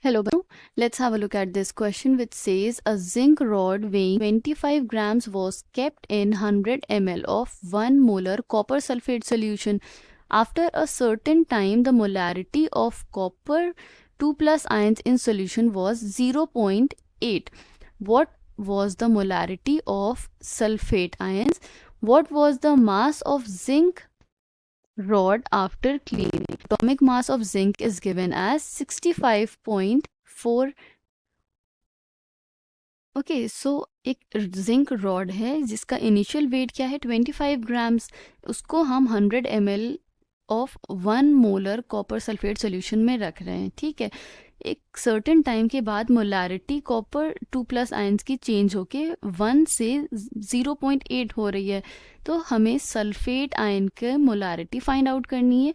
Hello, Banu. Let's have a look at this question which says a zinc rod weighing 25 grams was kept in 100 ml of 1 molar copper sulfate solution. After a certain time, the molarity of copper 2 plus ions in solution was 0.8. What was the molarity of sulfate ions? What was the mass of zinc rod after cleaning? Atomic mass of zinc is given as 65.4. Okay so एक zinc rod है जिसका initial wait क्या है 25 grams. उसको हम 100 ml of 1 molar copper sulphate solution में रख रहे हैं. ठीक है, एक सर्टेन टाइम के बाद मोलारिटी कॉपर 2 प्लस आयंस की चेंज होके 1 से 0.8 हो रही है. तो हमें सल्फेट आयन के मोलारिटी फाइंड आउट करनी है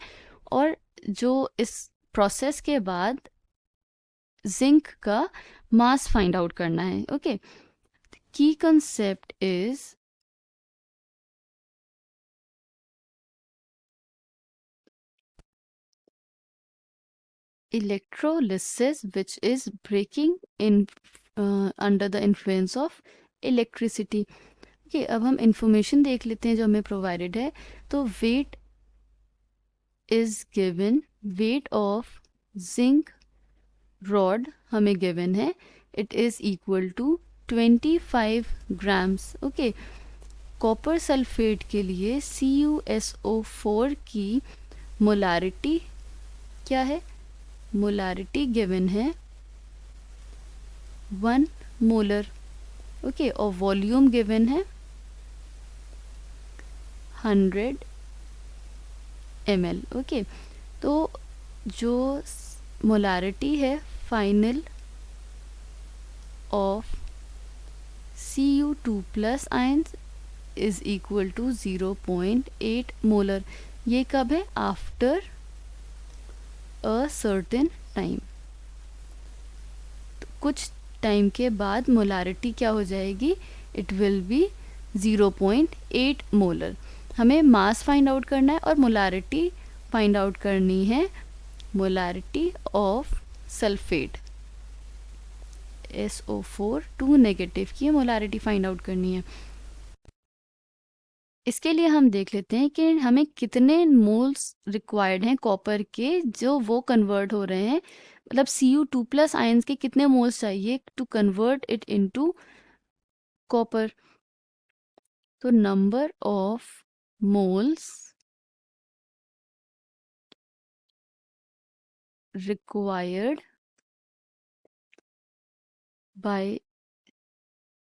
और जो इस प्रोसेस के बाद जिंक का मास फाइंड आउट करना है. ओके, की concept is electrolysis which is breaking in under the influence of electricity. Okay, अब हम इंफॉर्मेशन देख लेते हैं जो हमें प्रोवाइडेड है. तो weight is given, weight of zinc rod हमें गिवन है, it is equal to 25 grams. Okay, copper sulphate के लिए CuSO4 की मोलारिटी क्या है? मोलारिटी गिवन है 1 मोलर. ओके, और वॉल्यूम गिवन है 100 ml. ओके, तो जो मोलारिटी है final of Cu2 plus ions is equal to 0.8 molar. ये कब है? After a certain time. तो कुछ टाइम के बाद मोलारिटी क्या हो जाएगी? It will be 0.8 molar. हमें मास फाइंड आउट करना है और मोलारिटी फाइंड आउट करनी है, molarity of sulphate SO4 2 negative की मोलारिटी फाइंड आउट करनी है. इसके लिए हम देख लेते हैं कि हमें कितने मोल्स रिक्वायर्ड हैं कॉपर के जो वो कन्वर्ट हो रहे हैं. मतलब Cu2 प्लस आयंस के कितने मोल्स चाहिए to convert it into copper. तो number of moles required by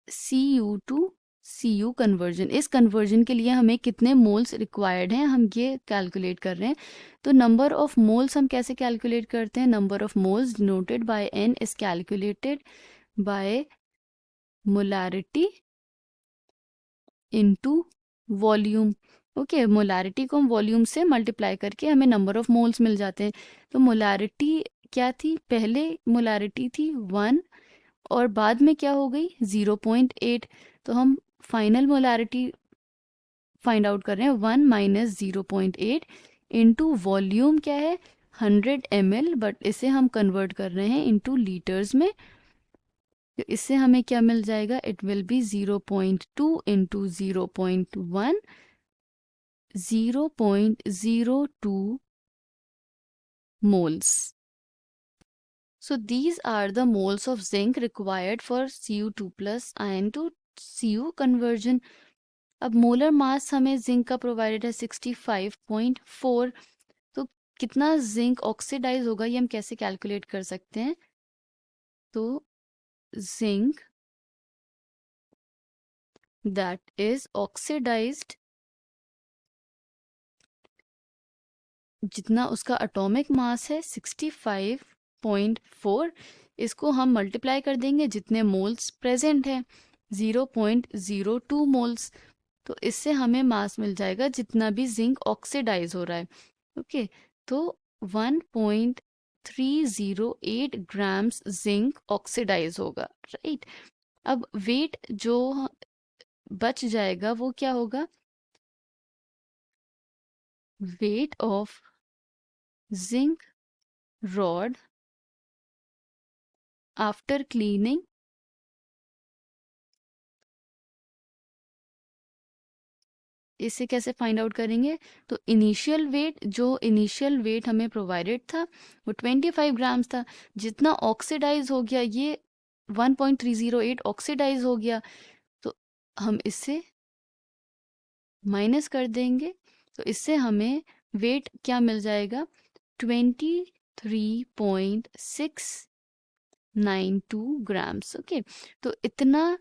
Cu2 Cu conversion. इस कन्वर्जन के लिए हमें कितने मोल्स रिक्वायर्ड हैं हम ये कैलकुलेट कर रहे हैं. तो नंबर ऑफ मोल्स हम कैसे कैलकुलेट करते हैं? Number of moles denoted by N is calculated by molarity into volume. Okay, molarity को हम वॉल्यूम से मल्टीप्लाई करके हमें नंबर ऑफ मोल्स मिल जाते हैं. तो मोलारिटी क्या थी? पहले मोलारिटी थी 1 और बाद में क्या हो गई? 0.8. तो हम फाइनल मोलारिटी फाइंड आउट कर रहे हैं 1 माइनस 0.8 इंटू वॉल्यूम क्या है? 100 ml, बट इसे हम कन्वर्ट कर रहे हैं इंटू लीटर्स में. तो इससे हमें क्या मिल जाएगा? It will B 0.2 into 0.1, 0.02 moles. So these are the moles of zinc required for Cu2 plus ion to Cu conversion. अब मोलर मास हमें जिंक का प्रोवाइडेड है 65.4. तो कितना जिंक ऑक्सीडाइज होगा ये हम कैसे कैलकुलेट कर सकते हैं? तो जिंक दैट इज ऑक्सीडाइज्ड, जितना उसका एटॉमिक मास है 65.4, इसको हम मल्टीप्लाई कर देंगे जितने मोल्स प्रेजेंट हैं 0.02 मोल्स. तो इससे हमें मास मिल जाएगा जितना भी जिंक ऑक्सीडाइज हो रहा है. ओके, तो 1.308 ग्राम्स जिंक ऑक्सीडाइज होगा. राइट, अब वेट जो बच जाएगा वो क्या होगा? Wait of zinc rod after cleaning इसे कैसे फाइंड आउट करेंगे? तो इनिशियल वेट हमें प्रोवाइडेड था वो 25 ग्राम्स था। जितना ऑक्सीडाइज हो गया ये 1.308 ऑक्सीडाइज हो गया, तो हम इससे माइनस कर देंगे। तो इससे हमें वेट क्या मिल जाएगा? 23.692 ग्राम्स। ओके, तो इतना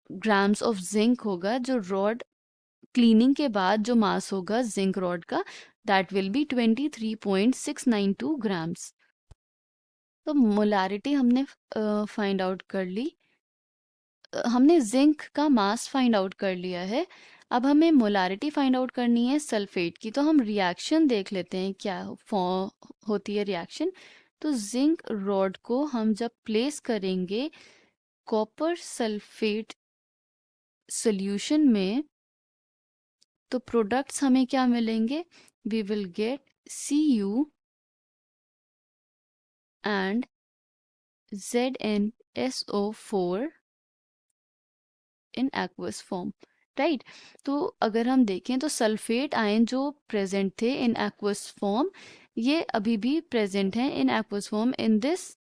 ग्राम्स ऑफ जिंक होगा जो रॉड क्लीनिंग के बाद जो मास होगा जिंक रॉड का, दैट विल बी 23.692 ग्राम्स। तो मोलारिटी हमने फाइंड आउट कर ली। हमने जिंक का मास फाइंड आउट कर लिया है। अब हमें मोलारिटी फाइंड आउट करनी है सल्फेट की। तो हम रिएक्शन देख लेते हैं क्या फॉर्म होती है रिएक्शन। तो जिंक रॉड को हम जब प्लेस करेंगे कॉपर सल्फेट सॉल्यूशन में, तो प्रोडक्ट्स हमें क्या मिलेंगे? We will get Cu and ZnSO4 in aqueous form, right. तो अगर हम देखें तो सल्फेट आयन जो प्रेजेंट थे इन एक्वस फॉर्म, ये अभी भी प्रेजेंट हैं इन aqueous form in this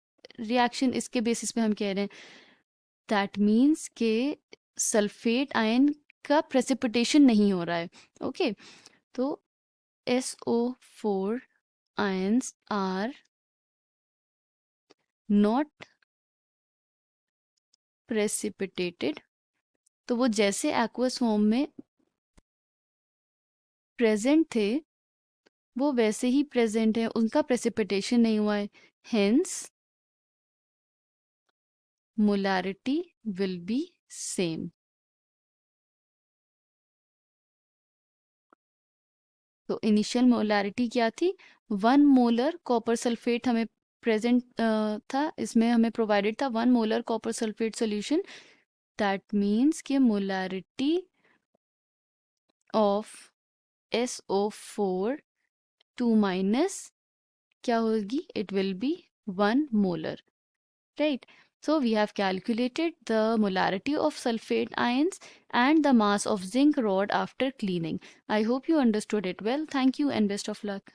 reaction. इसके बेसिस पे हम कह रहे हैं दैट मीन्स के सल्फेट आयन का प्रेसिपिटेशन नहीं हो रहा है। ओके, तो SO4 ions are not precipitated। तो वो जैसे एक्वस फॉर्म में प्रेजेंट थे वो वैसे ही प्रेजेंट है, उनका प्रेसिपिटेशन नहीं हुआ है। Hence molarity will be same. तो इनिशियल मोलारिटी क्या थी? 1 मोलर कॉपर सल्फेट हमें प्रेजेंट था, इसमें हमें प्रोवाइडेड था 1 molar copper sulphate solution. That means कि मोलारिटी ऑफ SO4 2 माइनस क्या होगी? It will B 1 molar, right? So we have calculated the molarity of sulfate ions and the mass of zinc rod after cleaning. I hope you understood it well. Thank you and best of luck.